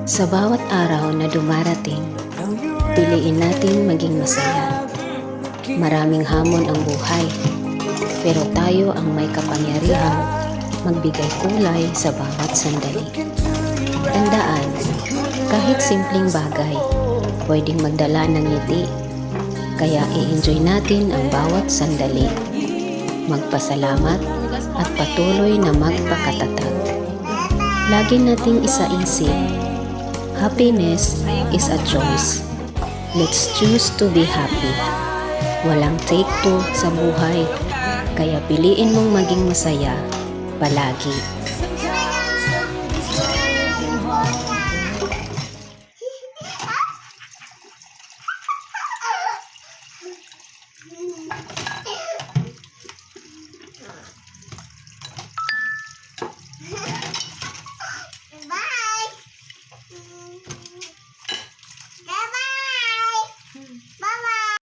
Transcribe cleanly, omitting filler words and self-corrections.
Sa bawat araw na dumarating, piliin natin maging masaya. Maraming hamon ang buhay, pero tayo ang may kapangyarihang magbigay kulay sa bawat sandali. Tandaan, kahit simpleng bagay, pwedeng magdala ng ngiti. Kaya i-enjoy natin ang bawat sandali. Magpasalamat at patuloy na magpakatatag. Lagi nating isaisip, happiness is a choice. Let's choose to be happy. Walang take two sa buhay, kaya piliin mong maging masaya palagi.